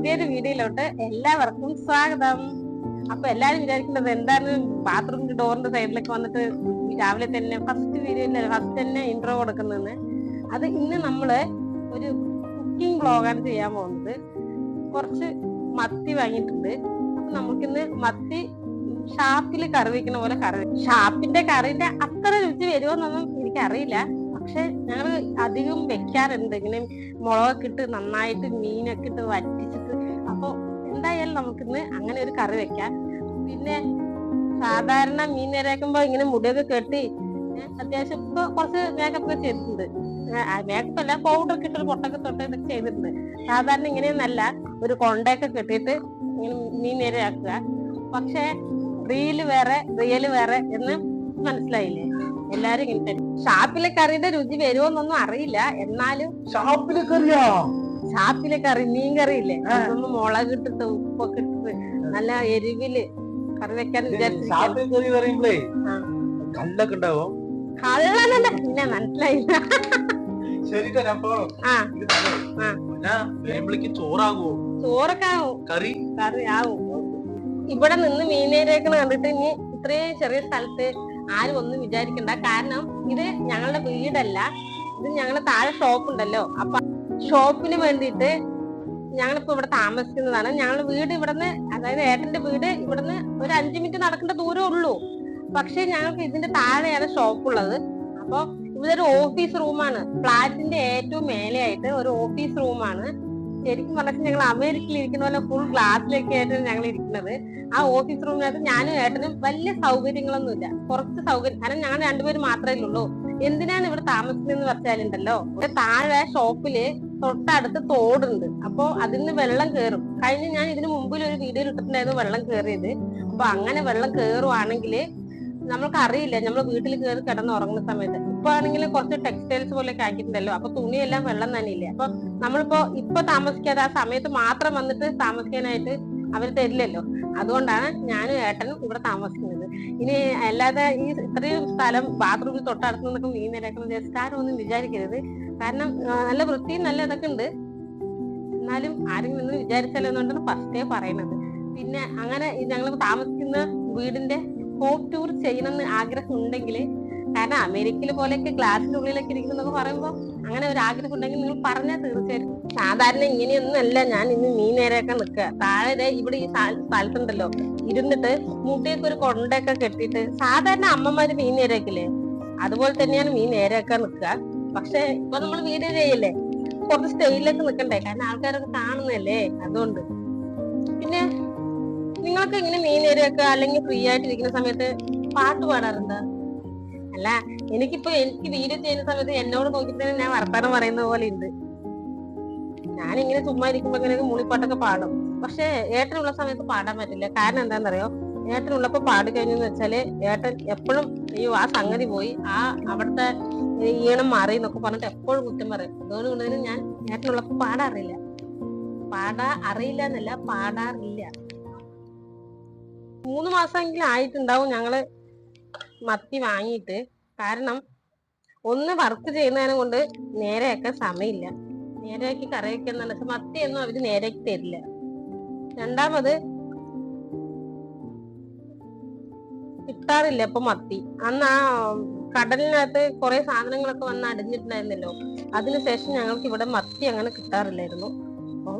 പുതിയൊരു വീഡിയോയിലോട്ട് എല്ലാവർക്കും സ്വാഗതം. അപ്പൊ എല്ലാരും വിചാരിക്കുന്നത് എന്താണ് ബാത്റൂമിന്റെ ഡോറിന്റെ സൈഡിലൊക്കെ വന്നിട്ട് രാവിലെ തന്നെ ഫസ്റ്റ് തന്നെ ഇൻട്രോ കൊടുക്കുന്നതെന്ന്. അത് ഇന്ന് നമ്മള് ഒരു കുക്കിംഗ് വ്ളോഗാണ് ചെയ്യാൻ പോകുന്നത്. കുറച്ച് മത്തി വാങ്ങിയിട്ടുണ്ട്. അപ്പൊ നമുക്കിന്ന് മത്തി ഷാപ്പില് കറി വെക്കുന്ന പോലെ ഷാപ്പിന്റെ കറിന്റെ അത്ര രുചി വരുമോന്നൊന്നും എനിക്കറിയില്ല. പക്ഷെ ഞങ്ങൾ അധികം വെക്കാറുണ്ട് ഇങ്ങനെ മുളകൊക്കെ ഇട്ട് നന്നായിട്ട് മീനൊക്കെ ഇട്ട് വറ്റിച്ചിട്ട്. അപ്പൊ എന്തായാലും നമുക്കിന്ന് അങ്ങനെ ഒരു കറി വെക്കാം. പിന്നെ സാധാരണ മീൻ നേരാക്കുമ്പോ ഇങ്ങനെ മുടിയൊക്കെ കെട്ടി അത്യാവശ്യം ഇപ്പൊ കുറച്ച് മേക്കപ്പ് ഒക്കെ ചെയ്തിട്ടുണ്ട്. മേക്കപ്പ് അല്ല, പൗഡർ ഒക്കെ ഇട്ടൊരു പൊട്ടൊക്കെ തൊട്ടൊക്കെ ചെയ്തിട്ടുണ്ട്. സാധാരണ ഇങ്ങനെയൊന്നല്ല, ഒരു കൊണ്ടയൊക്കെ കെട്ടിയിട്ട് ഇങ്ങനെ മീൻ നേരെയാക്കുക. പക്ഷെ റിയല് വേറെ എന്ന് മനസ്സിലായില്ലേ? എല്ലാരും ഇങ്ങനെ തന്നെ. ഷാപ്പിലെ കറിയുടെ രുചി വരുമോന്നൊന്നും അറിയില്ല. എന്നാലും ഷാപ്പിലെ കറി മീൻ കറി ഇല്ലേ, അതൊന്ന് മുളക് ഇട്ടിട്ട് ഉപ്പൊക്കെ ഇട്ടിട്ട് നല്ല എരിവില് കറി വെക്കാൻ വിചാരിച്ചു. കള്ളനല്ല, പിന്നെ മനസ്സിലായില്ല. ചോറൊക്കെ ആവും, കറി ആവും. ഇവിടെ നിന്ന് മീനേരേക്കണ കണ്ടിട്ട് ഇനി ഇത്രയും ചെറിയ സ്ഥലത്ത് ആരും ഒന്നും വിചാരിക്കണ്ട. കാരണം ഇത് ഞങ്ങളുടെ വീടല്ല, ഇത് ഞങ്ങളുടെ താഴെ ഷോപ്പ് ഉണ്ടല്ലോ. അപ്പൊ ഷോപ്പിന് വേണ്ടിയിട്ട് ഞങ്ങളിപ്പോ ഇവിടെ താമസിക്കുന്നതാണ്. ഞങ്ങളുടെ വീട് ഇവിടുന്ന്, അതായത് ഏട്ടന്റെ വീട് ഇവിടുന്ന് ഒരു 5 മിനിറ്റ് നടക്കേണ്ട ദൂരം ഉള്ളൂ. പക്ഷെ ഞങ്ങൾക്ക് ഇതിന്റെ താഴെയാണ് ഷോപ്പ് ഉള്ളത്. അപ്പൊ ഇതൊരു ഓഫീസ് റൂമാണ്. ഫ്ലാറ്റിന്റെ ഏറ്റവും മേലെയായിട്ട് ഒരു ഓഫീസ് റൂമാണ്. ശരിക്കും പറഞ്ഞാൽ ഞങ്ങൾ അമേരിക്കയിൽ ഇരിക്കുന്ന പോലെ ഫുൾ ഗ്ലാസ്സിലൊക്കെ ആയിട്ടാണ് ഞങ്ങൾ ഇരിക്കുന്നത്. ആ ഓഫീസ് റൂമിനകത്ത് ഞാനും ഏട്ടനും വലിയ സൗകര്യങ്ങളൊന്നുമില്ല, കുറച്ച് സൗകര്യം. കാരണം ഞങ്ങൾ രണ്ടുപേരും മാത്രമേ ഉള്ളൂ. എന്തിനാണ് ഇവിടെ താമസിക്കുന്നതെന്ന് വെച്ചാലുണ്ടല്ലോ, ഇവിടെ താഴെ ഷോപ്പില് തൊട്ടടുത്ത് തോടുണ്ട്. അപ്പൊ അതിന് വെള്ളം കയറും. കഴിഞ്ഞ് ഞാൻ ഇതിന് മുമ്പിൽ ഒരു വീഡിയോ ഇട്ടിട്ടുണ്ടായിരുന്നു വെള്ളം കയറിയത്. അപ്പൊ അങ്ങനെ വെള്ളം കയറുവാണെങ്കിൽ നമ്മൾക്ക് അറിയില്ല, നമ്മൾ വീട്ടിൽ കയറി കിടന്നുറങ്ങുന്ന സമയത്ത്. ഇപ്പൊ ആണെങ്കിൽ കുറച്ച് ടെക്സ്റ്റൈൽസ് പോലെയൊക്കെ ആക്കിയിട്ടുണ്ടല്ലോ, അപ്പൊ തുണിയെല്ലാം വെള്ളം തന്നെയില്ലേ. അപ്പൊ നമ്മളിപ്പോ താമസിക്കാതെ ആ സമയത്ത് മാത്രം വന്നിട്ട് താമസിക്കാനായിട്ട് അവർ തരില്ലല്ലോ. അതുകൊണ്ടാണ് ഞാനും ഏട്ടനും ഇവിടെ താമസിക്കുന്നത്. ഇനി അല്ലാതെ ഈ ഇത്രയും സ്ഥലം ബാത്റൂമിൽ തൊട്ടടുത്ത് നിന്നൊക്കെ മീൻ നിരക്കുന്ന ജസ്റ്റ് ആരും ഒന്നും വിചാരിക്കരുത്. കാരണം നല്ല വൃത്തിയും നല്ല ഇതൊക്കെ ഉണ്ട്. എന്നാലും ആരെങ്കിലും ഒന്നും വിചാരിച്ചാലെന്നുകൊണ്ടാണ് ഫസ്റ്റേ പറയുന്നത്. പിന്നെ അങ്ങനെ ഞങ്ങൾ താമസിക്കുന്ന വീടിന്റെ ഹോം ടൂർ ചെയ്യണമെന്ന് ആഗ്രഹം ഉണ്ടെങ്കിൽ, കാരണം അമേരിക്കയിൽ പോലെയൊക്കെ ഗ്ലാസിന്റെ ഉള്ളിലൊക്കെ ഇരിക്കുന്നൊക്കെ പറയുമ്പോൾ അങ്ങനെ ഒരു ആഗ്രഹം ഉണ്ടെങ്കിൽ നിങ്ങൾ പറഞ്ഞാൽ തീർച്ചയായിട്ടും. സാധാരണ ഇങ്ങനെയൊന്നും അല്ല ഞാൻ ഇന്ന് മീൻ നേരെയൊക്കെ നിൽക്കുക. താഴെ ഇവിടെ ഈ സ്ഥലത്തുണ്ടല്ലോ ഇരുന്നിട്ട് മുടിയൊക്കെ ഒരു കൊണ്ടയൊക്കെ കെട്ടിയിട്ട് സാധാരണ അമ്മമാര് മീൻ നേരെയൊക്കില്ലേ, അതുപോലെ തന്നെയാണ് മീൻ നേരെയൊക്കെ നിൽക്കുക. പക്ഷെ ഇപ്പൊ നമ്മൾ വീഡിയോ ചെയ്യല്ലേ, കുറച്ച് സ്റ്റൈലിലൊക്കെ നിൽക്കണ്ടേ, കാരണം ആൾക്കാരൊക്കെ കാണുന്നല്ലേ. അതുകൊണ്ട് പിന്നെ നിങ്ങൾക്ക് ഇങ്ങനെ മീൻ നേരെയൊക്കെ അല്ലെങ്കിൽ ഫ്രീ ആയിട്ടിരിക്കുന്ന സമയത്ത് പാട്ട് പാടാറുണ്ടോ? അല്ല, എനിക്ക് വീഡിയോ ചെയ്യുന്ന സമയത്ത് എന്നോട് നോക്കിയിട്ട് ഞാൻ വർത്താനം പറയുന്ന പോലെ ഉണ്ട്. ഞാനിങ്ങനെ ചുമ്മാ ഇരിക്കുമ്പോ ഇങ്ങനെ മൂളിപ്പാട്ടൊക്കെ പാടും. പക്ഷെ ഏട്ടനുള്ള സമയത്ത് പാടാൻ പറ്റില്ല. കാരണം എന്താണെന്നറിയോ, ഏട്ടനുള്ളപ്പോ പാടി കഴിഞ്ഞെന്ന് വെച്ചാല് ഏട്ടൻ എപ്പോഴും അയ്യോ ആ സംഗതി പോയി, അവിടുത്തെ ഈണം മാറി എന്നൊക്കെ പറഞ്ഞിട്ട് എപ്പോഴും കുറ്റം പറയും. അതുകൊണ്ട് ഞാൻ ഏട്ടനുള്ളപ്പോ പാടാറില്ല എന്നല്ല, പാടാറില്ല. 3 മാസമെങ്കിലും ആയിട്ടുണ്ടാവും ഞങ്ങള് മത്തി വാങ്ങിയിട്ട്. കാരണം ഒന്ന് വർക്ക് ചെയ്യുന്നതിനെ കൊണ്ട് നേരെയൊക്കെ സമയമില്ല. നേരെയാക്കി കറി വെക്കുന്ന വെച്ചാൽ മത്തിയൊന്നും അവര് നേരെയാക്കി തരില്ല. രണ്ടാമത് കിട്ടാറില്ല ഇപ്പൊ മത്തി. അന്ന് ആ കടലിനകത്ത് കുറെ സാധനങ്ങളൊക്കെ വന്ന് അടിഞ്ഞിട്ടുണ്ടായിരുന്നല്ലോ, അതിനുശേഷം ഞങ്ങൾക്ക് ഇവിടെ മത്തി അങ്ങനെ കിട്ടാറില്ലായിരുന്നു. അപ്പൊ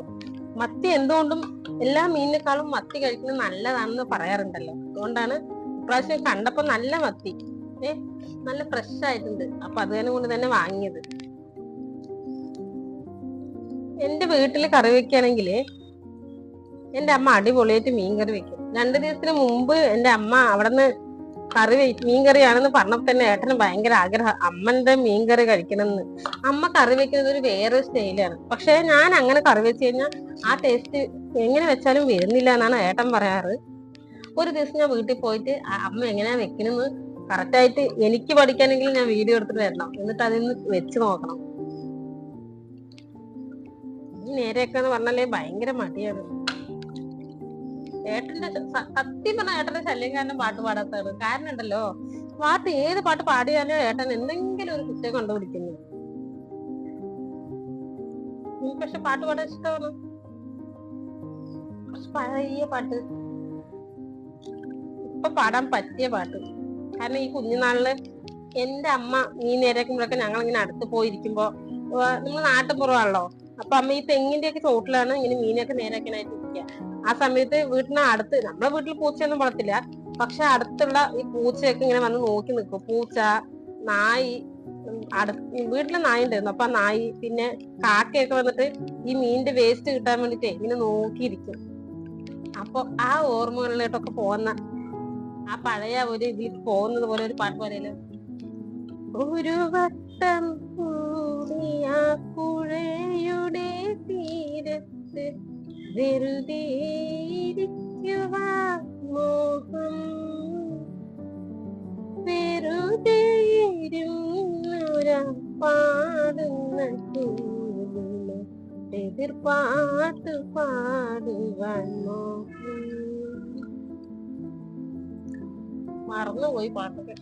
മത്തി എന്തുകൊണ്ടും എല്ലാ മീനിനേക്കാളും മത്തി കഴിക്കുന്നത് നല്ലതാണെന്ന് പറയാറുണ്ടല്ലോ. അതുകൊണ്ടാണ് ഇപ്രാവശ്യം കണ്ടപ്പോ നല്ല മത്തി നല്ല ഫ്രഷ് ആയിട്ടുണ്ട്. അപ്പൊ അതുകൊണ്ട് കൊണ്ട് തന്നെ വാങ്ങിയത്. എന്റെ വീട്ടില് കറി വെക്കുകയാണെങ്കിൽ എന്റെ അമ്മ അടിപൊളിയായിട്ട് മീൻകറി വെക്കും. 2 ദിവസത്തിന് മുമ്പ് എന്റെ അമ്മ അവിടുന്ന് മീൻകറിയാണെന്ന് പറഞ്ഞപ്പോ തന്നെ ഏട്ടന് ഭയങ്കര ആഗ്രഹം അമ്മന്റെ മീൻകറി കഴിക്കണമെന്ന്. അമ്മ കറി വെക്കുന്നത് ഒരു വേറെ സ്റ്റൈലാണ്. പക്ഷെ ഞാൻ അങ്ങനെ കറി വെച്ച് കഴിഞ്ഞാൽ ആ ടേസ്റ്റ് എങ്ങനെ വെച്ചാലും വരുന്നില്ല എന്നാണ് ഏട്ടൻ പറയാറ്. ഒരു ദിവസം ഞാൻ വീട്ടിൽ പോയിട്ട് അമ്മ എങ്ങനെയാ വെക്കണമെന്ന് കറക്റ്റായിട്ട് എനിക്ക് പഠിക്കാനെങ്കിൽ ഞാൻ വീഡിയോ എടുത്തിട്ട് വരണം. എന്നിട്ട് അതിന്ന് വെച്ച് നോക്കണം. നേരെയൊക്കെ എന്ന് പറഞ്ഞാലേ ഭയങ്കര മടിയാണ്. ഏട്ടന്റെ സത്യം പറഞ്ഞ ഏട്ടന്റെ ശല്യം കാരണം പാട്ട് പാടാത്തതാണ്. കാരണം ഉണ്ടല്ലോ, ഏത് പാട്ട് പാടിയാലും ഏട്ടൻ എന്തെങ്കിലും ഒരു കുറ്റം കണ്ടുപിടിക്കുന്നു. എനിക്ക് പക്ഷെ പാട്ട് പാടാൻ ഇഷ്ടമാണ്. പഴയ പാട്ട്, ഇപ്പൊ പാടാൻ പറ്റിയ പാട്ട്. കാരണം ഈ കുഞ്ഞുനാളില് എന്റെ അമ്മ മീൻ നേരാക്കുമ്പോഴൊക്കെ ഞങ്ങൾ ഇങ്ങനെ അടുത്ത് പോയിരിക്കുമ്പോ, നമ്മൾ നാട്ടുപുറമാണല്ലോ, അപ്പൊ അമ്മ ഈ തെങ്ങിന്റെ ഒക്കെ ചോട്ടിലാണ് ഇങ്ങനെ മീനൊക്കെ നേരാക്കാനായിട്ട് ഇരിക്കുക. ആ സമയത്ത് വീട്ടിന് അടുത്ത്, നമ്മളെ വീട്ടിൽ പൂച്ചയൊന്നും വളർത്തില്ല, പക്ഷെ അടുത്തുള്ള ഈ പൂച്ചയൊക്കെ ഇങ്ങനെ വന്ന് നോക്കി നിൽക്കും. പൂച്ച, നായി, വീട്ടിലെ നായി ഉണ്ടായിരുന്നു, അപ്പൊ ആ നായി, പിന്നെ കാക്കയൊക്കെ വന്നിട്ട് ഈ മീനിന്റെ വേസ്റ്റ് കിട്ടാൻ വേണ്ടിട്ടേ ഇങ്ങനെ നോക്കിയിരിക്കും. അപ്പൊ ആ ഓർമ്മകളിലോട്ടൊക്കെ പോകുന്ന, ആ പഴയ ഒരു ഇതിൽ പോകുന്നത് പോലെ ഒരു പാട്ട് പറയല്ലോ. ഒരു വട്ടം കൂടിയ പുഴയുടെ തീരത്ത് വെറുതെ ഇരിക്കുവാൻ മോഹം, വെറുതെ പാടുന്ന എതിർപ്പാട്ട് പാടുവാൻ മോഹം. മറന്നുപോയി പാട്ടൊക്കെ.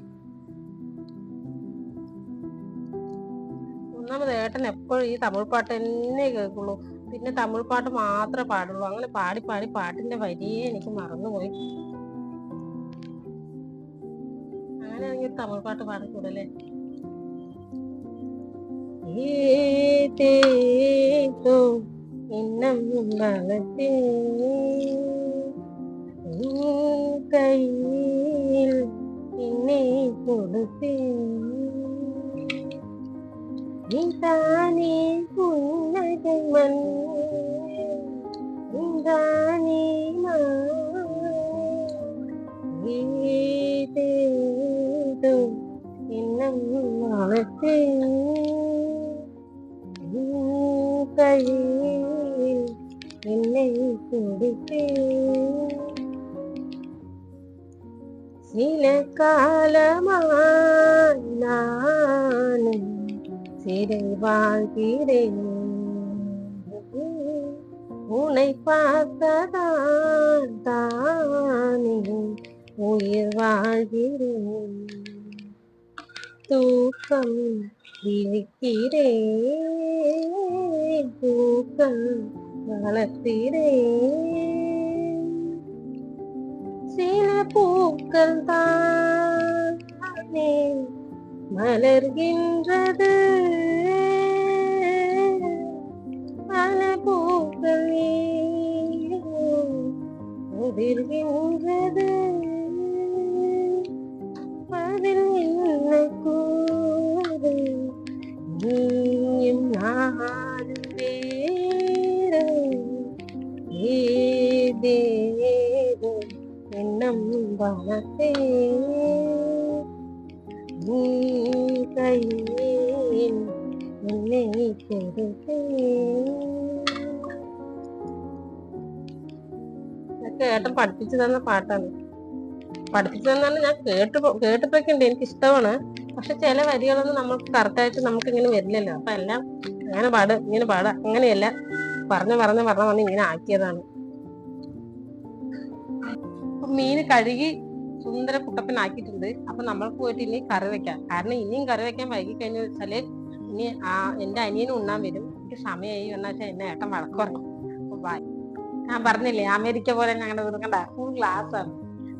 ഒന്നാമത് ഏട്ടൻ എപ്പോഴും ഈ തമിഴ് പാട്ട് തന്നെ കേൾക്കുള്ളൂ, പിന്നെ തമിഴ് പാട്ട് മാത്രമേ പാടുള്ളൂ. അങ്ങനെ പാടി പാടി പാട്ടിന്റെ വരിയെ എനിക്ക് മറന്നുപോയി. അങ്ങനെയാണെങ്കിൽ തമിഴ് പാട്ട് പാടിക്കൂടല്ലേ. ഏതേതോ എണ്ണം വളർത്തേ കയ്യിൽ എന്നെ കൊടുത്തേ, നീതാനേ പുന്നകை മൻ, നീതാനേ ഏതേതോ എണ്ണം വളർത്തേ കയ്യിൽ എന്നെ കൊടുത്തേ, சில காலமாய் நானும் சிறை வாழ்கிறேன், உன்னை பார்த்ததால் தானே உயிர் வாழ்கிறேன், தூக்கம் விழிக்கிறேன், தூக்கம் வளர்க்கிறேன், சில பூக்கள் தானே மலர்கின்றது, பல பூக்கள் உதிர்கின்றது, அதில் என்ன கூறு நீயும் நானும் வேறு, ஏதேதோ எண்ணம் வளர்த்தே நீ கையில் என்னை கொடுத்தே. ഇതൊക്കെ ഏട്ടൻ പഠിപ്പിച്ചു തന്ന പാട്ടാണ്. പഠിപ്പിച്ചു തന്നാണ് ഞാൻ കേട്ടിട്ടൊക്കെ ഉണ്ട്, എനിക്ക് ഇഷ്ടമാണ്. പക്ഷെ ചില വരികളൊന്നും നമ്മൾക്ക് കറക്റ്റായിട്ട് നമുക്ക് ഇങ്ങനെ വരില്ലല്ലോ. അപ്പൊ എല്ലാം അങ്ങനെ പാട് ഇങ്ങനെ പാടാ, അങ്ങനെയല്ല, പറഞ്ഞ് ഇങ്ങനെ ആക്കിയതാണ്. മീൻ കഴുകി സുന്ദര കുട്ടപ്പനാക്കിയിട്ടുണ്ട്. അപ്പൊ നമ്മൾക്ക് പോയിട്ട് ഇനി കറി വെക്കാം. കാരണം ഇനിയും കറി വെക്കാൻ വൈകി കഴിഞ്ഞ വെച്ചാല് ഇനി എന്റെ അനിയനും ഉണ്ണാൻ വരും. എനിക്ക് സമയമായി വന്നാച്ചാൽ എന്നെ ഏട്ടൻ വഴക്ക് പറയും. ഞാൻ പറഞ്ഞില്ലേ അമേരിക്ക പോലെ ഞങ്ങളുടെ വീടുകണ്ട ഫുൾ ഗ്ലാസ് ആണ്.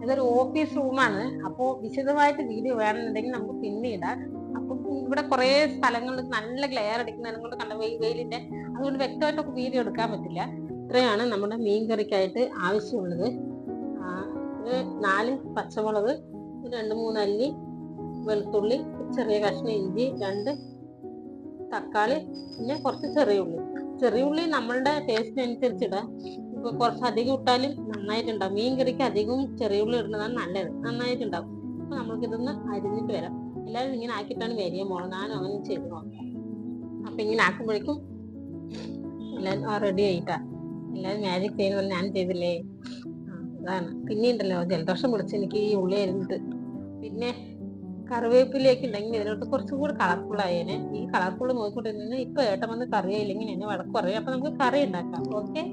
ഇതൊരു ഓഫീസ് റൂമാണ്. അപ്പോ വിശദമായിട്ട് വീഡിയോ വേണമെന്നുണ്ടെങ്കിൽ നമുക്ക് പിന്നീടാം. അപ്പൊ ഇവിടെ കുറെ സ്ഥലങ്ങളിൽ നല്ല ഗ്ലെയർ അടിക്കുന്നതിനെ കൊണ്ട് കണ്ട വെയിലിന്റെ, അതുകൊണ്ട് വ്യക്തമായിട്ടൊക്കെ വീഡിയോ എടുക്കാൻ പറ്റില്ല. ഇത്രയാണ് നമ്മുടെ മീൻ കറിക്കായിട്ട് ആവശ്യമുള്ളത്. 4 പച്ചമുളക്, 2-3 അല്ലി വെളുത്തുള്ളി, ചെറിയ കഷ്ണം ഇഞ്ചി, 2 തക്കാളി, പിന്നെ കുറച്ച് ചെറിയ ഉള്ളി നമ്മളുടെ ടേസ്റ്റിനനുസരിച്ച് ഇടാം. ഇപ്പൊ കുറച്ച് അധികം ഇട്ടാലും നന്നായിട്ടുണ്ടാവും. മീൻ കറിക്ക് അധികവും ചെറിയ ഉള്ളി ഇടുന്നതാണ് നല്ലത്, നന്നായിട്ടുണ്ടാവും. അപ്പൊ നമ്മൾക്ക് ഇതൊന്ന് അരിഞ്ഞിട്ട് വരാം. എല്ലാവരും ഇങ്ങനെ ആക്കിയിട്ടാണ് വരിക മോളെ, ഞാനും അങ്ങനെ ചെയ്ത് നോക്കാം. അപ്പൊ ഇങ്ങനെ ആക്കുമ്പോഴേക്കും എല്ലാവരും റെഡി ആയിട്ടാ. എല്ലാവരും മാജിക് ചെയ്യുന്ന ഞാൻ ചെയ്തില്ലേ, അതാണ്. പിന്നെ ഉണ്ടല്ലോ ജലദോഷം പിടിച്ച് എനിക്ക് ഈ ഉള്ളി അരിഞ്ഞിട്ട്. പിന്നെ കറിവേപ്പിലേക്ക് ഉണ്ടെങ്കിൽ ഇതിലോട്ട് കുറച്ചും കൂടി കളർഫുൾ ആയേനെ. ഈ കളർഫുൾ നോക്കിക്കൊണ്ടിരുന്ന ഇപ്പൊ ഏട്ടൻ വന്ന് കറിയായില്ലെങ്കിൽ എന്നെ വഴക്ക് പറയും. അപ്പൊ നമുക്ക് കറി ഉണ്ടാക്കാം. ഓക്കെ,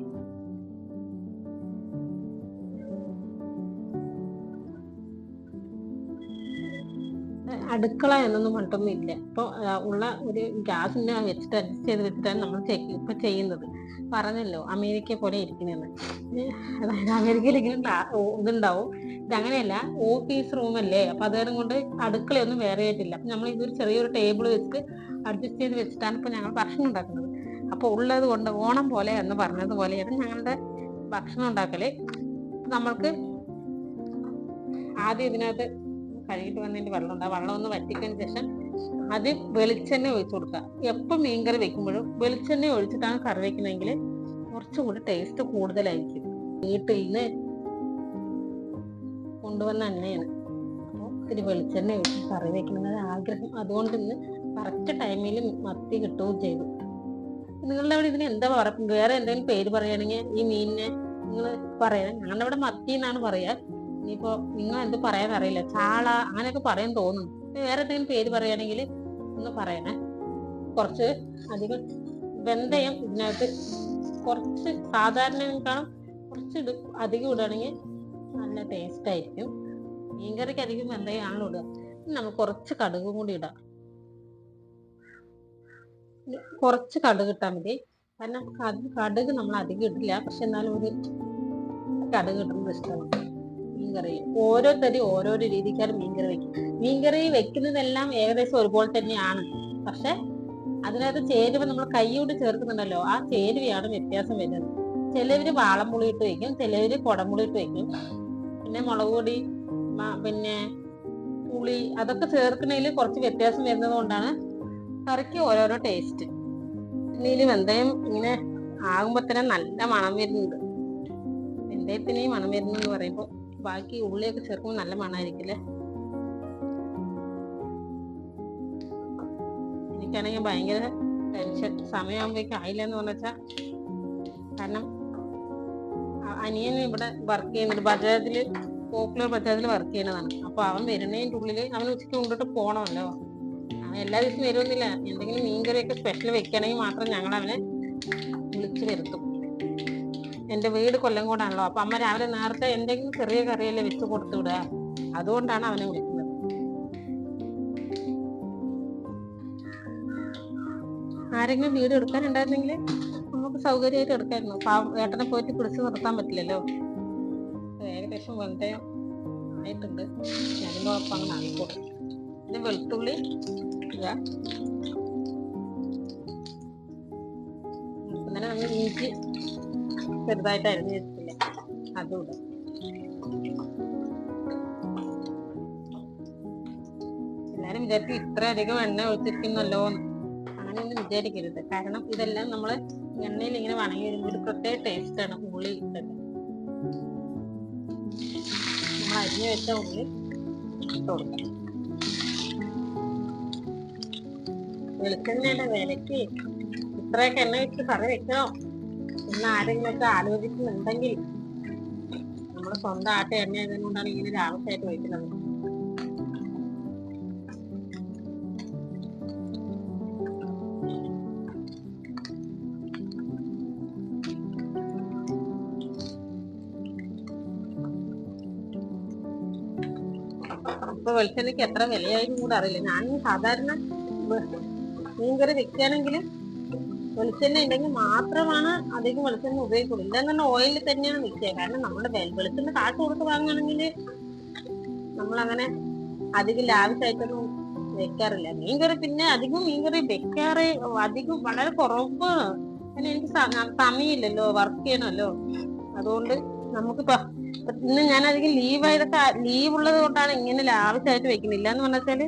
അടുക്കള എന്നൊന്നും പറഞ്ഞിട്ടൊന്നും ഇല്ല. ഇപ്പോൾ ഉള്ള ഒരു ഗ്യാസിനെ വെച്ചിട്ട് അഡ്ജസ്റ്റ് ചെയ്ത് വെച്ചിട്ടാണ് നമ്മൾ ഇപ്പൊ ചെയ്യുന്നത്. പറഞ്ഞല്ലോ അമേരിക്ക പോലെ ഇരിക്കുന്നതെന്ന്. അതായത് അമേരിക്കയിൽ ഇങ്ങനെ ഇതുണ്ടാവും. ഇതങ്ങനെയല്ല, ഓഫീസ് റൂമല്ലേ, അപ്പൊ അതുകാരം കൊണ്ട് അടുക്കളയൊന്നും വേറെ ആയിട്ടില്ല. അപ്പൊ നമ്മൾ ഇതൊരു ചെറിയൊരു ടേബിൾ വെച്ചിട്ട് അഡ്ജസ്റ്റ് ചെയ്ത് വെച്ചിട്ടാണ് ഇപ്പൊ ഞങ്ങൾ ഭക്ഷണം ഉണ്ടാക്കുന്നത്. അപ്പൊ ഉള്ളത് കൊണ്ട് ഓണം പോലെ എന്ന് പറഞ്ഞതുപോലെയാണ് ഞങ്ങളുടെ ഭക്ഷണം ഉണ്ടാക്കല്. നമ്മൾക്ക് ആദ്യം ഇതിനകത്ത് കഴുകിട്ട് വന്നതിന്റെ വെള്ളം ഉണ്ട്. ആ വെള്ളം ഒന്ന് വറ്റിക്കതിന് ശേഷം അത് വെളിച്ചെണ്ണ ഒഴിച്ചു കൊടുക്കുക. എപ്പം മീൻകറി വെക്കുമ്പോഴും വെളിച്ചെണ്ണ ഒഴിച്ചിട്ടാണ് കറി വെക്കുന്നതെങ്കിൽ കുറച്ചും കൂടി ടേസ്റ്റ് കൂടുതലായിരിക്കും. വീട്ടിൽ നിന്ന് കൊണ്ടുവന്ന എണ്ണയാണ്. അപ്പോൾ ഇത്തിരി വെളിച്ചെണ്ണ ഒഴിച്ച് കറി വെക്കുന്നത് ആഗ്രഹം. അതുകൊണ്ട് ഇന്ന് കറക്റ്റ് ടൈമിൽ മത്തി കിട്ടുകയും ചെയ്തു. നിങ്ങളുടെ അവിടെ ഇതിന് എന്താ പറയുക, വേറെ എന്തെങ്കിലും പേര് പറയുകയാണെങ്കിൽ ഈ മീനിനെ നിങ്ങൾ പറയണം. ഞങ്ങളുടെ അവിടെ മത്തി എന്നാണ് പറയാ. ഇനിയിപ്പോ നിങ്ങൾ എന്ത് പറയാൻ അറിയില്ല, ചാള അങ്ങനെയൊക്കെ പറയാൻ തോന്നും. വേറെ എന്തെങ്കിലും പേര് പറയുകയാണെങ്കിൽ ഒന്ന് പറയണേ. കുറച്ച് അധികം വെന്തയം ഇതിനകത്ത് കുറച്ച് സാധാരണക്കാളും കുറച്ച് അധികം ഇടുകയാണെങ്കിൽ നല്ല ടേസ്റ്റ് ആയിരിക്കും. മീൻകറിക്ക് അധികം വെന്തയാണല്ലോ ഇടുക. നമുക്ക് കുറച്ച് കടുകും കൂടി ഇടാം. കുറച്ച് കടുക് ഇട്ടാൽ മതി. കാരണം കടുക് നമ്മൾ അധികം ഇടില്ല, പക്ഷെ എന്നാലും ഒരു കടുക് ഇടുന്നത് ഇഷ്ടമാണ്. മീൻകറി ഓരോരുത്തരും ഓരോരോ രീതിക്കാരും മീൻകറി വെക്കും. മീൻകറി വെക്കുന്നതെല്ലാം ഏകദേശം ഒരുപോലെ തന്നെയാണ്. പക്ഷെ അതിനകത്ത് ചേരുവ നമ്മൾ കൈയോട് ചേർക്കുന്നുണ്ടല്ലോ, ആ ചേരുവയാണ് വ്യത്യാസം വരുന്നത്. ചിലവര് വാളംപുളി ഇട്ട് വെക്കും, ചിലവര് കുടംപുളി ഇട്ട് വെക്കും. പിന്നെ മുളക് പൊടി, പിന്നെ പുളി അതൊക്കെ ചേർക്കുന്നതിൽ കുറച്ച് വ്യത്യാസം വരുന്നത് കൊണ്ടാണ് കറിക്ക് ഓരോരോ ടേസ്റ്റ്. ഇതിൽ വെന്തയം ഇങ്ങനെ ആകുമ്പോ തന്നെ നല്ല മണം വരുന്നുണ്ട്. വെന്തയത്തിന് മണം വരുന്നെന്ന് പറയുമ്പോൾ ബാക്കി ഉള്ളിയൊക്കെ ചേർക്കുമ്പോൾ നല്ല മണമായിരിക്കില്ലേ. എനിക്കാണെങ്കിൽ ഭയങ്കര ടെൻഷൻ. സമയമാകുമ്പോഴേക്കും ആയില്ല എന്ന് പറഞ്ഞാൽ, കാരണം അനിയൻ ഇവിടെ വർക്ക് ചെയ്യുന്നുണ്ട്, ബജാജില്, പോപ്പുലർ ബജാജിൽ വർക്ക് ചെയ്യുന്നതാണ്. അപ്പൊ അവൻ വരുന്നതിൻ്റെ ഉള്ളിൽ അവൻ ഉച്ചയ്ക്ക് കൊണ്ടിട്ട് പോകണമല്ലോ. അവൻ എല്ലാ ദിവസവും വരുമെന്നില്ല. എന്തെങ്കിലും മീൻകറിയൊക്കെ സ്പെഷ്യൽ വെക്കണമെങ്കിൽ മാത്രം ഞങ്ങൾ അവനെ വിളിച്ചു വരുത്തും. എൻ്റെ വീട് കൊല്ലംകോടാണല്ലോ. അപ്പൊ അമ്മ രാവിലെ നേരത്തെ എന്തെങ്കിലും ചെറിയ കറിയല്ലേ വെച്ച് കൊടുത്തു വിടുക. അതുകൊണ്ടാണ് അവനെ വിളിക്കുന്നത്. ആരെങ്കിലും വീട് എടുക്കാനുണ്ടായിരുന്നെങ്കിൽ നമുക്ക് സൗകര്യമായിട്ട് എടുക്കായിരുന്നു. ഏട്ടനെ പോയിട്ട് പിടിച്ചു നിർത്താൻ പറ്റില്ലല്ലോ. ഏകദേശം വെന്തയം ആയിട്ടുണ്ട്. അതിൻ്റെ ഒപ്പം അങ്ങനെ ആയിക്കോട്ടെ. പിന്നെ വെളുത്തുള്ളി അങ്ങനെ നമ്മൾ ഇഞ്ചി ചെറുതായിട്ട് അരിഞ്ഞു വെച്ചിട്ടില്ല, അതും ഇടും. എല്ലാരും വിചാരിക്കും ഇത്ര അധികം എണ്ണ ഒഴിച്ചിരിക്കുന്നല്ലോ എന്ന്. അങ്ങനെയൊന്നും വിചാരിക്കരുത്. കാരണം ഇതെല്ലാം നമ്മള് എണ്ണയിൽ ഇങ്ങനെ വണങ്ങി വരുമ്പോൾ ഒരു പ്രത്യേക ടേസ്റ്റ് ആണ് ഉള്ളി ഇട്ടത്. നമ്മൾ അരിഞ്ഞു വെച്ച ഉള്ളി ഇട്ട് കൊടുക്കാം. വെളിച്ചെണ്ണയുടെ വിലക്ക് ഇത്രയൊക്കെ എണ്ണ വെച്ച് കറി വെക്കണോ എന്ന് ആരെങ്കിലുമൊക്കെ ആലോചിക്കുന്നുണ്ടെങ്കിൽ, നമ്മൾ സ്വന്തം ആട്ട എണ്ണ ആയതുകൊണ്ടാണ് ഇങ്ങനെ ലാഭമായിട്ട് വയ്ക്കുന്നത്. ഇപ്പൊ വെളിച്ചെണ്ണയ്ക്ക് എത്ര വിലയായും കൂടെ അറിയില്ല. ഞാൻ സാധാരണ മീൻകറി വെക്കുകയാണെങ്കിൽ വെളിച്ചെണ്ണ ഉണ്ടെങ്കിൽ മാത്രമാണ് അധികം വെളിച്ചെണ്ണ ഉപയോഗിക്കുള്ളൂ. ഇല്ലെന്ന് പറഞ്ഞാൽ ഓയിലിൽ തന്നെയാണ് വെക്കുക. കാരണം നമ്മുടെ വെളിച്ചെണ്ണ കാശ് കൊടുത്ത് വാങ്ങുകയാണെങ്കിൽ നമ്മളങ്ങനെ അധികം ലാവിഷായിട്ടൊന്നും വെക്കാറില്ല. മീൻകറി പിന്നെ അധികം മീൻകറി വെക്കാറ് അധികം വളരെ കുറവാണ്. പിന്നെ എനിക്ക് സമയമില്ലല്ലോ, വർക്ക് ചെയ്യണമല്ലോ. അതുകൊണ്ട് നമുക്കിപ്പോ ഇന്ന് ഞാൻ അധികം ലീവ് ഉള്ളത് കൊണ്ടാണ് ഇങ്ങനെ ലാവിഷായിട്ട് വെക്കുന്നില്ല. എന്ന് പറഞ്ഞാല്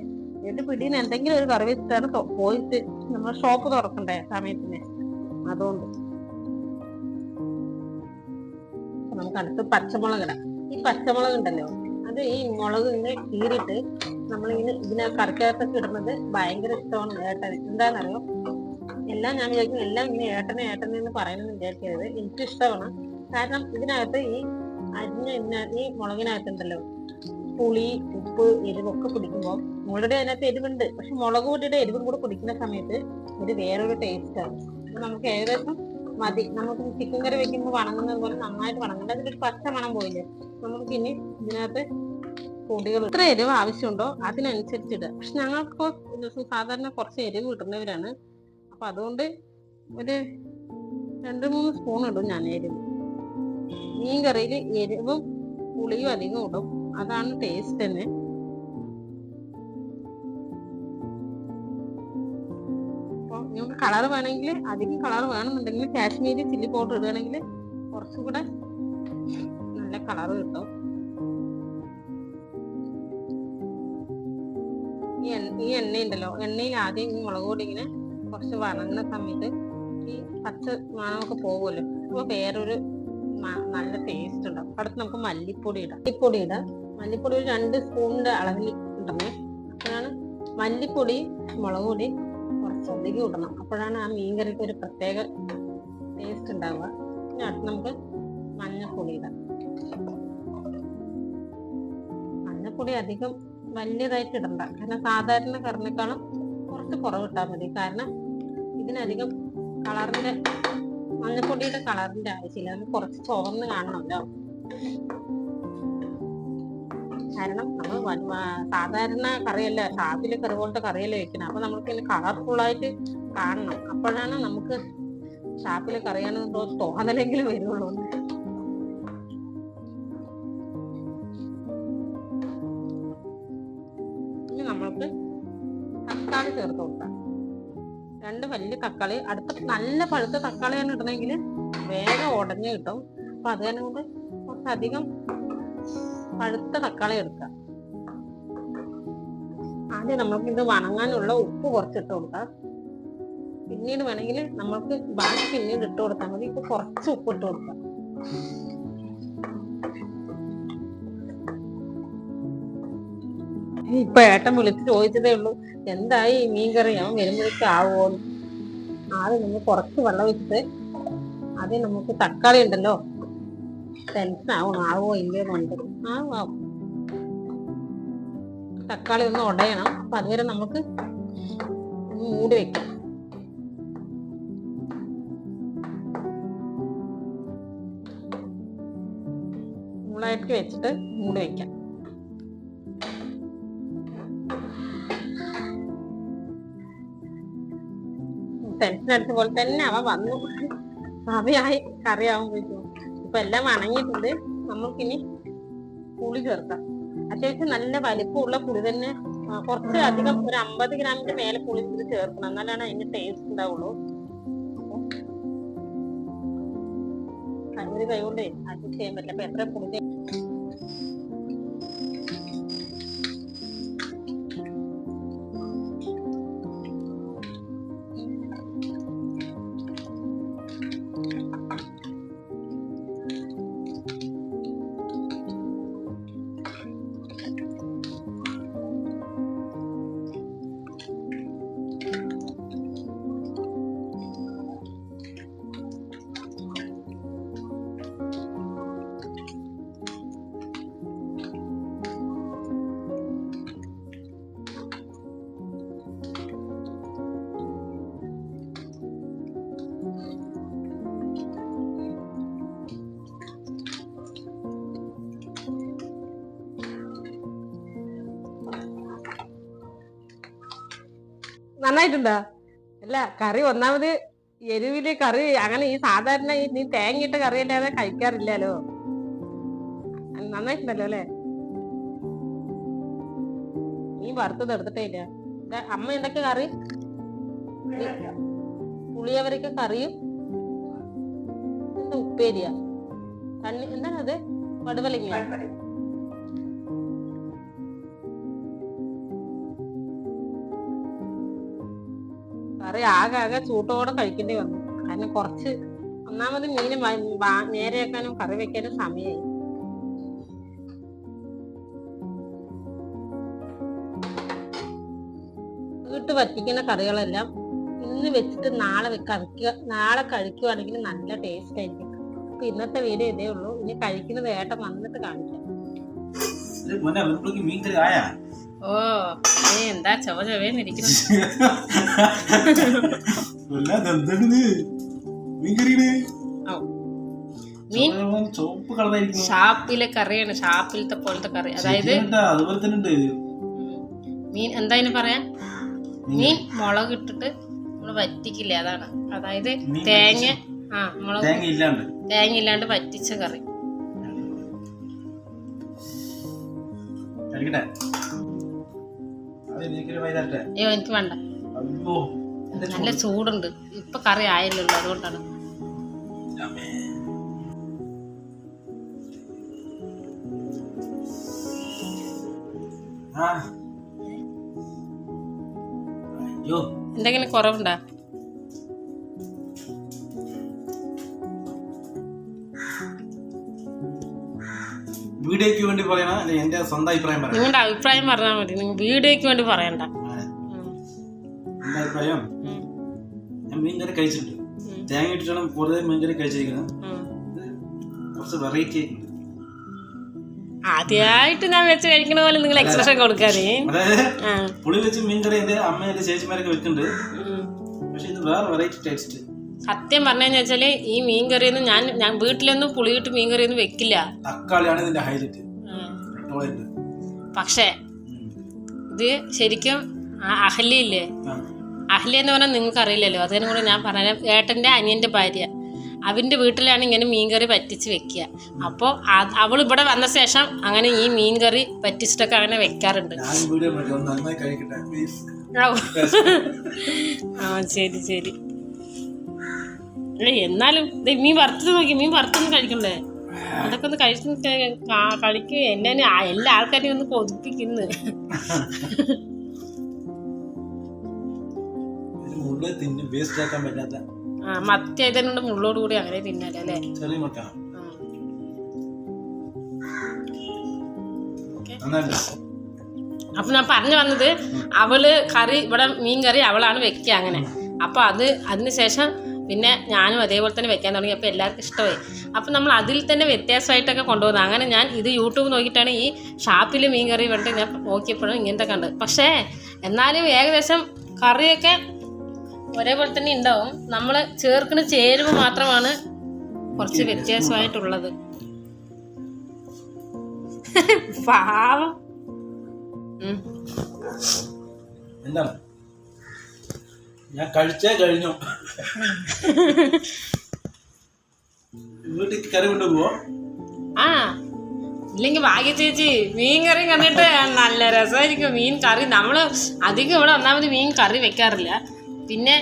എന്റെ പിടിയിൽ എന്തെങ്കിലും ഒരു കറി വെച്ചിട്ടാണ് പോയിട്ട് നമ്മൾ ഷോപ്പ് തുറക്കണ്ടേ സമയത്തിന്. അതുകൊണ്ട് നമുക്ക് അടുത്ത് പച്ചമുളക് ഇടാം. ഈ പച്ചമുളക് ഉണ്ടല്ലോ, അത് ഈ മുളക് ഇങ്ങനെ കീറിയിട്ട് നമ്മളിങ്ങനെ ഇതിനെ കറിക്കകത്തൊക്കെ ഇടുന്നത് ഭയങ്കര ഇഷ്ടമാണ് ഏട്ടന്. എന്താണെന്നറിയോ, എല്ലാം ഞാൻ വിചാരിക്കും എല്ലാം ഇങ്ങനെ ഏട്ടനെ എന്ന് പറയണമെന്ന് വിചാരിക്കരുത്. എനിക്കിഷ്ടമാണ്. കാരണം ഇതിനകത്ത് ഈ ഈ മുളകിനകത്തുണ്ടല്ലോ പുളി, ഉപ്പ്, എരിവൊക്കെ പിടിക്കുമ്പോൾ മുളകുടെ അതിനകത്ത് എരിവുണ്ട്. പക്ഷെ മുളക് പൊടിയുടെ എരിവും കൂടെ പിടിക്കുന്ന സമയത്ത് ഒരു വേറൊരു ടേസ്റ്റാണ്. അപ്പൊ നമുക്ക് ഏകദേശം മതി. നമുക്ക് ചിക്കൻ കറി വെക്കുമ്പോൾ വണങ്ങുന്നത് പോലെ നന്നായിട്ട് വണങ്ങുന്നുണ്ട്. അതിലൊരു പച്ച മണം പോയില്ലേ. നമുക്ക് ഇനി ഇതിനകത്ത് പൊടികൾ എത്ര എരിവ് ആവശ്യമുണ്ടോ അതിനനുസരിച്ച് ഇടുക. പക്ഷെ ഞങ്ങൾക്ക് സാധാരണ കുറച്ച് എരിവ് കിട്ടുന്നവരാണ്. അപ്പൊ അതുകൊണ്ട് ഒരു 2-3 സ്പൂൺ ഇടും ഞാൻ എരിവ്. മീൻ കറിയിൽ എരിവും പുളിയും അധികം ഇടും, അതാണ് ടേസ്റ്റ് തന്നെ. അപ്പോൾ നിങ്ങൾക്ക് കളർ വേണമെങ്കിൽ, അധികം കളർ വേണമെന്നുണ്ടെങ്കിൽ കാശ്മീരി ചില്ലി പൗഡർ ഇടുകയാണെങ്കിൽ കുറച്ചുകൂടെ നല്ല കളർ കിട്ടും. ഈ എണ്ണ ഉണ്ടല്ലോ, എണ്ണയിൽ ആദ്യം ഈ മുളക് പൊടി ഇങ്ങനെ കുറച്ച് വണങ്ങുന്ന സമയത്ത് ഈ പച്ച മണമൊക്കെ പോകുമല്ലോ, അപ്പോൾ വേറൊരു നല്ല ടേസ്റ്റ് ഉണ്ടാവും. അടുത്ത് നമുക്ക് മല്ലിപ്പൊടി ഇടാം. മല്ലിപ്പൊടി ഒരു 2 സ്പൂണിന്റെ അളവിൽ ഇടണേ. അപ്പോഴാണ് മല്ലിപ്പൊടി മുളക് പൊടി കുറച്ചധികം ഇടണം, അപ്പോഴാണ് ആ മീൻ കറിക്ക് ഒരു പ്രത്യേക ടേസ്റ്റ് ഉണ്ടാവുക. പിന്നെ അടുത്ത് നമുക്ക് മഞ്ഞൾപ്പൊടി ഇടാം. മഞ്ഞൾപ്പൊടി അധികം വലിയതായിട്ട് ഇടണ്ട, കാരണം സാധാരണ കറിനേക്കാളും കുറച്ച് കുറവിട്ടാൽ മതി. കാരണം ഇതിനധികം കളറിന്റെ, മഞ്ഞൾപ്പൊടിയുടെ കളറിന്റെ ആവശ്യമില്ല, നമുക്ക് കുറച്ച് ചുവന്ന് കാണണമല്ലോ. കാരണം നമ്മൾ സാധാരണ കറിയല്ല, ഷാപ്പിലെ കറി പോലത്തെ കറിയല്ലേ വെക്കണം. അപ്പൊ നമുക്ക് കളർഫുള്ളായിട്ട് കാണണം, അപ്പോഴാണ് നമുക്ക് ഷാപ്പിലെ കറിയാണെന്ന് തോന്നലെങ്കിലും വരുള്ളൂ. ഇനി നമ്മൾക്ക് തക്കാളി ചേർത്ത് കൊടുക്കാം. 2 വലിയ തക്കാളി. അടുത്ത നല്ല പഴുത്ത തക്കാളിയാണ് ഇടണമെങ്കിൽ വേഗം ഉടഞ്ഞു കിട്ടും. അപ്പൊ അത് തന്നെ കൊണ്ട് കുറച്ചധികം പഴുത്ത തക്കാളി എടുക്കാം. ആദ്യം നമുക്ക് ഇത് വണങ്ങാനുള്ള ഉപ്പ് കുറച്ചിട്ട് കൊടുക്കാം. പിന്നീട് വേണമെങ്കിൽ നമ്മൾക്ക് ബാക്കി പിന്നീട് ഇട്ട് കൊടുത്താൽ മതി. ഇപ്പൊ കുറച്ച് ഉപ്പ് ഇട്ട് കൊടുക്കാം. ഇപ്പൊ ഏട്ടൻ വിളിച്ച് ചോദിച്ചതേ ഉള്ളൂ, എന്തായി മീൻ കറി, അവൻ വരുമ്പോഴേക്കും ആവുമോ. ആദ്യം നമ്മൾ കുറച്ച് വെള്ളം വെച്ചിട്ട് ആദ്യം നമുക്ക് തക്കാളി ഉണ്ടല്ലോ ടെൻഷൻ ആവോ ഇല്ലയോ കണ്ടത്. ആവും. തക്കാളി ഒന്ന് ഉടയണം. അപ്പൊ അതുവരെ നമുക്ക് മൂടി വെക്കാം. മൂളായിട്ട് വെച്ചിട്ട് മൂടി വെക്കാം. ടെൻഷൻ അടിച്ച പോലെ തന്നെ അവ വന്നു. അവയായി കറിയാവുമ്പോഴേക്കും ഇപ്പൊ എല്ലാം വണങ്ങിയിട്ടുണ്ട്. നമുക്കിനി പുളി ചേർക്കാം. അത്യാവശ്യം നല്ല വലിപ്പമുള്ള പുളി തന്നെ, കുറച്ച് അധികം ഒരു 50 ഗ്രാമിന്റെ മേലെ പുളി ഇത് ചേർക്കണം, എന്നാലാണ് അതിന്റെ ടേസ്റ്റ് ഉണ്ടാവുള്ളൂ. ഒരു കൈ കൊണ്ടേ അഡ്ജസ്റ്റ് ചെയ്യാൻ പറ്റില്ല. അപ്പൊ എത്ര പുളി നന്നായിട്ടുണ്ടോ? അല്ല, കറി ഒന്നാമത് എരിവില് കറി അങ്ങനെ ഈ സാധാരണ നീ തേങ്ങയിട്ട കറി അല്ലാതെ കഴിക്കാറില്ലല്ലോ. നന്നായിട്ടുണ്ടല്ലോ അല്ലേ? നീ വറുത്തത് എടുത്തിട്ടേ ഇല്ല. അമ്മ എന്തൊക്കെ കറി? പുളിയവരൊക്കെ കറിയും ഉപ്പേരിയാ. എന്താണ് അത്? വടുവലങ്ങ. കറി ആകെ ചൂട്ടോടെ കഴിക്കേണ്ടി വന്നു. കാരണം കുറച്ച് ഒന്നാമത് മീന് നേരെ വെക്കാനും കറി വെക്കാനും സമയമായി. വീട്ട് വറ്റിക്കുന്ന കറികളെല്ലാം ഇന്ന് വെച്ചിട്ട് നാളെ കഴിക്കുവാണെങ്കിൽ നല്ല ടേസ്റ്റ് ആയിരിക്കും. അപ്പൊ ഇന്നത്തെ വീഡിയോ ഇതേ ഉള്ളൂ. ഇനി കഴിക്കുന്നത് ഏട്ടൻ വന്നിട്ട് കാണിക്കാം. ഓ എന്താ ചൊവ്വേന്നിരിക്കുന്നു. മീൻ ഷാപ്പിലെ കറിയാണ്, ഷാപ്പിലത്തെ പോലത്തെ കറി. അതായത് മീൻ എന്തായാലും പറയാ, മീൻ മുളക് ഇട്ടിട്ട് നമ്മള് വറ്റിക്കില്ലേ, അതാണ്. അതായത് തേങ്ങ മുളക് തേങ്ങ ഇല്ലാണ്ട് വറ്റിച്ച കറി. അയ്യോ എനിക്ക് വേണ്ട, നല്ല ചൂടുണ്ട്. ഇപ്പൊ കറി ആയില്ലല്ലോ, അതുകൊണ്ടാണ്. എന്തെങ്കിലും കുറവുണ്ടാ? വീഡിയോക്ക് വേണ്ടി പറയണ എന്റെ സ്വന്തം അഭിപ്രായം പറയാം. നിങ്ങളുടെ അഭിപ്രായം പറഞ്ഞാൽ മതി, നിങ്ങൾ വീഡിയോക്ക് വേണ്ടി പറയണ്ട. എന്റെ അഭിപ്രായം, ഞാൻ മീൻകറി കഴിച്ചിട്ടുണ്ട്. തേങ്ങ ഇട്ടിട്ടാണ് കൂടുതൽ മീൻകറി കഴിച്ചിരിക്കുന്നത്. കുറച്ച് വെറൈറ്റി ആദ്യമായിട്ട് ഞാൻ വെച്ച് കഴിക്കണ പോലെ നിങ്ങൾ എക്സ്പ്രഷൻ കൊടുക്കാനേ. അതായത് പുളി വെച്ച് മീൻകറി എന്റെ അമ്മ എന്റെ ചേച്ചിമാരൊക്കെ വെക്കുന്നുണ്ട്. പക്ഷെ ഇത് വേറെ വെറൈറ്റി ടേസ്റ്റ്. സത്യം പറഞ്ഞു വെച്ചാല് ഈ മീൻ കറിയൊന്നും ഞാൻ വീട്ടിലൊന്നും പുളിയിട്ട് മീൻ കറിയൊന്നും വെക്കില്ല. തക്കാളിയാണ് ഇതിന്റെ ഹൈലൈറ്റ്. പക്ഷേ ഇത് ശരിക്കും അഹല്യയില്ലേ, അഹല്യ എന്ന് പറഞ്ഞാൽ നിങ്ങൾക്ക് അറിയില്ലല്ലോ, അതിനും കൂടെ ഞാൻ പറഞ്ഞ ഏട്ടൻ്റെ അനിയൻ്റെ ഭാര്യ, അവൻ്റെ വീട്ടിലാണ് ഇങ്ങനെ മീൻകറി പറ്റിച്ച് വെക്കുക. അപ്പോൾ അവൾ ഇവിടെ വന്ന ശേഷം അങ്ങനെ ഈ മീൻകറി പറ്റിച്ചിട്ടൊക്കെ അങ്ങനെ വെക്കാറുണ്ട്. ശരി ശരി. എന്നാലും മീൻ വറുത്തത് നോക്കി, മീൻ വറുത്തൊന്നും കഴിക്കണ്ടേ? അതൊക്കെ ഒന്ന് കഴിക്കുക. എന്നെ എല്ലാ ആൾക്കാരെയും ഒന്ന് കൊതിപ്പിക്കുന്നു. മത്തി ആയതുകൊണ്ട് മുള്ളോട് കൂടി അങ്ങനെ തിന്നാലേ അല്ലേ? അപ്പൊ ഞാൻ പറഞ്ഞു വന്നത്, അവള് കറി ഇവിടെ മീൻ കറി അവളാണ് വെക്കുക അങ്ങനെ. അപ്പൊ അതിനുശേഷം പിന്നെ ഞാനും അതേപോലെ തന്നെ വെക്കാൻ തുടങ്ങി. അപ്പോൾ എല്ലാവർക്കും ഇഷ്ടമായി. അപ്പം നമ്മൾ അതിൽ തന്നെ വ്യത്യാസമായിട്ടൊക്കെ കൊണ്ടുപോകുന്നത്. അങ്ങനെ ഞാൻ ഇത് യൂട്യൂബ് നോക്കിയിട്ടാണ് ഈ ഷാപ്പിൽ മീൻ കറി വേണ്ടിയിട്ട് ഞാൻ നോക്കിയപ്പോഴും ഇങ്ങനത്തെ കണ്ടത്. പക്ഷേ എന്നാലും ഏകദേശം കറിയൊക്കെ ഒരേപോലെ തന്നെ ഉണ്ടാവും. നമ്മൾ ചേർക്കുന്ന ചേരുവ മാത്രമാണ് കുറച്ച് വ്യത്യാസമായിട്ടുള്ളത്. പാവം. എന്താണ് ഞാൻ കഴിഞ്ഞു. വീട്ടിൽ കറി കൊണ്ടുപോവോ? ഇല്ലെങ്കിൽ ഭാഗ്യ ചേച്ചി മീൻ കറി കണ്ടിട്ട് നല്ല രസമായിരിക്കും. മീൻ കറി നമ്മൾ അധികം ഇവിടെ ഒന്നാമത് മീൻ കറി വെക്കാറില്ല. പിന്നെ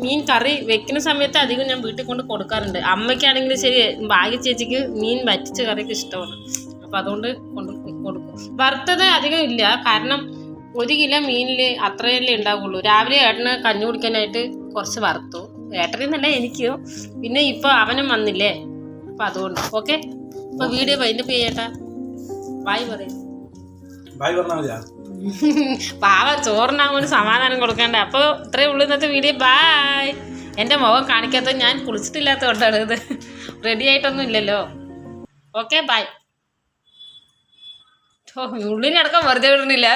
മീൻ കറി വെക്കുന്ന സമയത്ത് അധികം ഞാൻ വീട്ടിൽ കൊണ്ട് കൊടുക്കാറുണ്ട്. അമ്മയ്ക്കാണെങ്കിലും ശരി, ഭാഗ്യ ചേച്ചിക്ക് മീൻ വറ്റിച്ച കറിയൊക്കെ ഇഷ്ടമാണ്. അപ്പം അതുകൊണ്ട് കൊടുക്കും. വറുത്തത് അധികം ഇല്ല, കാരണം 1 കിലോ മീനിൽ അത്രയല്ലേ ഉണ്ടാവുള്ളൂ. രാവിലെ ഏട്ടന് കഞ്ഞി കുടിക്കാനായിട്ട് കുറച്ച് വറുത്തു. ഏട്ടനെന്നല്ല എനിക്കും. പിന്നെ ഇപ്പൊ അവനും വന്നില്ലേ, അപ്പൊ അതുകൊണ്ട് ഓക്കെ. ഇപ്പൊ വീഡിയോ വൈൻഡപ്പ് ചെയ്യട്ടാ. ബായ് പറയും. പാവ ചോറിനാകുമ്പോൾ സമാധാനം കൊടുക്കണ്ടേ. അപ്പോൾ ഇത്രയേ ഉള്ളൂ ഇന്നത്തെ വീഡിയോ. ബായ്. എൻ്റെ മുഖം കാണിക്കാത്തത് ഞാൻ കുളിച്ചിട്ടില്ലാത്ത കൊണ്ടാണ്. ഇത് റെഡി ആയിട്ടൊന്നും ഇല്ലല്ലോ. Okay bye. ഉള്ളിനടക്കം വെറുതെ വിടണില്ല.